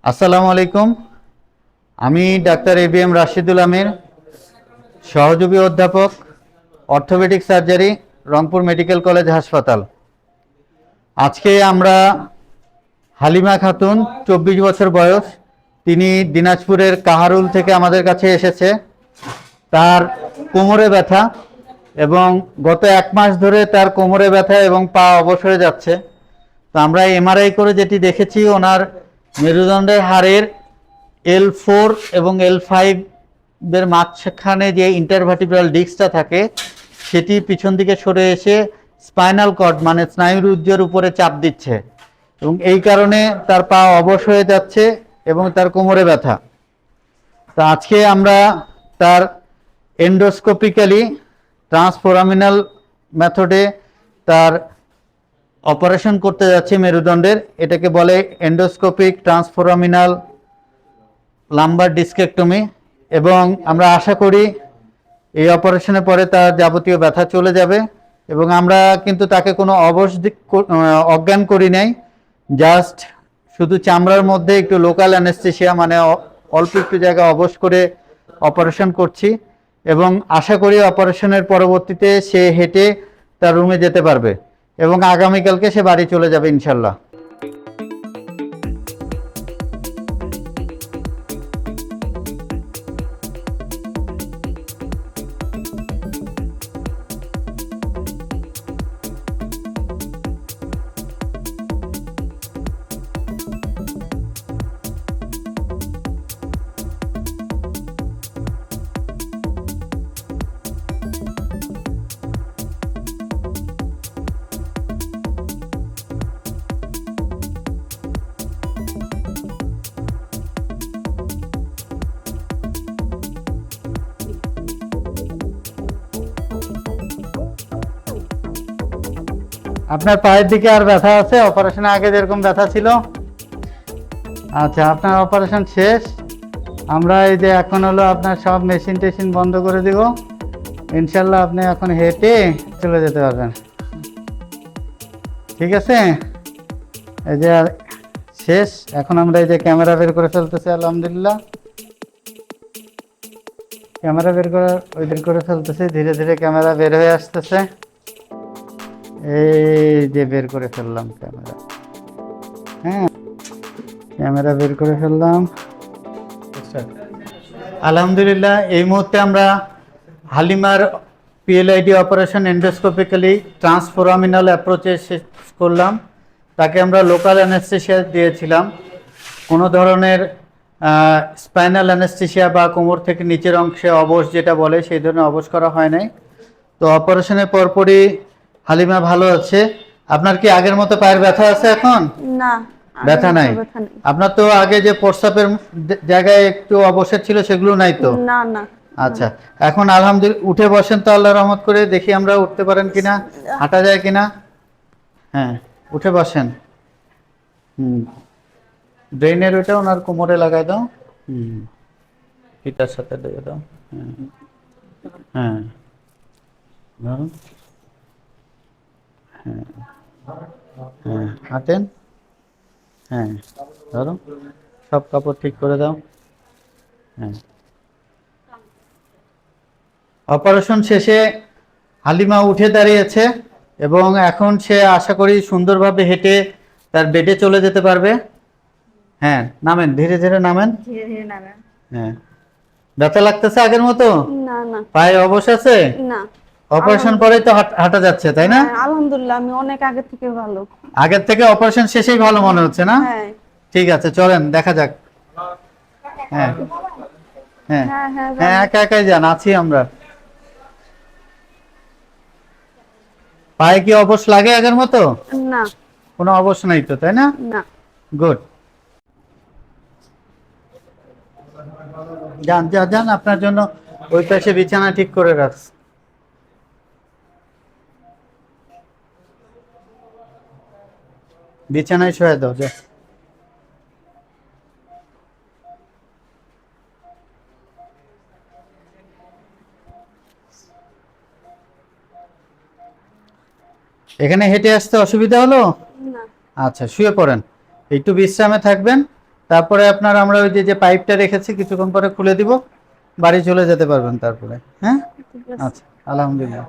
আসসালামু আলাইকুম। আমি ডাক্তার এবিএম রাশিদুল আমির, সহযোগী অধ্যাপক, orthopaedic surgery, Rangpur medical college হাসপাতাল। আজকে আমরা হালিমা খাতুন, 24 বছর বয়স, তিনি দিনাজপুরের কাহারুল থেকে আমাদের কাছে এসেছে। তার কোমরে ব্যথা এবং গত 1 মাস ধরে তার কোমরে ব্যথা এবং পা অবশ হয়ে যাচ্ছে। তো আমরা এমআরআই করে যেটি দেখেছি, ওনার মেরুদণ্ডের হাড়ের L4 এবং L5 এর মাঝখানে যে ইন্টারভার্টিব্রাল ডিস্কটা থাকে সেটি পিছন দিকে সরে এসে স্পাইনাল কর্ড মানে স্নায়ুরজ্জের উপরে চাপ দিচ্ছে এবং এই কারণে তার পা অবশ হয়ে যাচ্ছে এবং তার কোমরে ব্যথা। তো আজকে আমরা তার এন্ডোস্কোপিক্যালি ট্রান্সফোরামিনাল মেথডে তার অপারেশন করতে যাচ্ছি মেরুদণ্ডের। এটাকে বলে এন্ডোস্কোপিক ট্রান্সফোরামিনাল লাম্বার ডিস্কেক্টমি এবং আমরা আশা করি এই অপারেশনের পরে তার যাবতীয় ব্যথা চলে যাবে এবং আমরা কিন্তু তাকে কোনো অজ্ঞান করি নাই, জাস্ট শুধু চামড়ার মধ্যে একটু লোকাল অ্যানেস্থেসিয়া মানে অল্প একটু জায়গা অবশ করে অপারেশন করছি এবং আশা করি অপারেশনের পরবর্তীতে সে হেঁটে তার রুমে যেতে পারবে এবং আগামীকালকে সে বাড়ি চলে যাবে ইনশাল্লাহ। আপনার পায়ের দিকে আর ব্যথা আছে? অপারেশনের আগে যেরকম ব্যথা ছিল? আচ্ছা, আপনার অপারেশন শেষ। আমরা এই যে এখন হলো আপনার সব মেশিন টেশিন বন্ধ করে দিব, ইনশাল্লাহ আপনি এখন হেঁটে চলে যেতে পারবেন। ঠিক আছে, এই যে শেষ। এখন আমরা এই যে ক্যামেরা বের করে ফেলতেছি, আলহামদুলিল্লাহ ক্যামেরা বের করে ফেলতেছি, ধীরে ধীরে ক্যামেরা বের হয়ে আসতেছে। এই যে বের করে ফেললাম ক্যামেরা, হ্যাঁ ক্যামেরা বের করে ফেললাম। আলহামদুলিল্লাহ এই মুহূর্তে আমরা হালিমার পিএলআইডি অপারেশন এন্ডোস্কোপিক্যালি ট্রান্সফোরামিনাল অ্যাপ্রোচে শেষ করলাম। তাকে আমরা লোকাল অ্যানেস্থেসিয়া দিয়েছিলাম, কোনো ধরনের স্পাইনাল অ্যানেস্থেসিয়া বা কোমর থেকে নিচের অংশে অবশ যেটা বলে সেই ধরনের অবশ করা হয় নাই। তো অপারেশনের পরপরই হালিমা ভালো আছে। আপনার কি আগের মতো পায়ের ব্যথা আছে এখন? না, ব্যথা নাই। আপনার তো আগে যে প্রস্রাবের জায়গায় একটু অবসাদ ছিল সেগুলো নাই তো? না না। আচ্ছা, এখন আলহামদুলিল্লাহ উঠে বসেন তো, আল্লাহর রহমত করে দেখি আমরা উঠতে পারেন কিনা, হাঁটা যায় কিনা। হ্যাঁ উঠে বসেন। ব্রেনের ওইটা ওনার কোমরে লাগাই দাও। এটার সাথে লেগে দাও। হ্যাঁ হ্যাঁ হ্যাঁ হ্যাঁ হাঁটেন। হ্যাঁ ধরো, সব কাপড় ঠিক করে দাও। হ্যাঁ, অপারেশন শেষে হালিমা উঠে দাঁড়িয়েছে এবং এখন সে আশা করি সুন্দরভাবে হেঁটে তার বেডে চলে যেতে পারবে। হ্যাঁ নামেন, ধীরে ধীরে নামেন। ধীরে ধীরে নামেন। হ্যাঁ, ব্যথা লাগতেছে আগের মতো? না না। পায়ে অবশ আছে? না। অপারেশন পরেই তো হাঁটা যাচ্ছে, তাই না? আলহামদুলিল্লাহ আমি অনেক আগে থেকে ভালো। আগের থেকে অপারেশন শেষেই ভালো মনে হচ্ছে না? হ্যাঁ। ঠিক আছে, চলেন দেখা যাক। হ্যাঁ হ্যাঁ হ্যাঁ, একা একাই যান, আছি আমরা। পায়ে কি অবশ লাগে আগের মতো? না, কোনো অবশ নাই তো, তাই না? না। গুড, যান যান যান, আপনার জন্য ওই পাশে বিছানা ঠিক করে রাখ। বিছানায় শুয়ে দাও যা। এখানে হেঁটে আসতে অসুবিধা হলো? না। আচ্ছা শুয়ে পড়েন, একটু বিশ্রামে থাকবেন, তারপরে আপনার আমরা ওই যে যে পাইপটা রেখেছি কিছুক্ষণ পরে খুলে দিব, বাড়ি চলে যেতে পারবেন তারপরে। হ্যাঁ, ঠিক আছে। আচ্ছা, আলহামদুলিল্লাহ।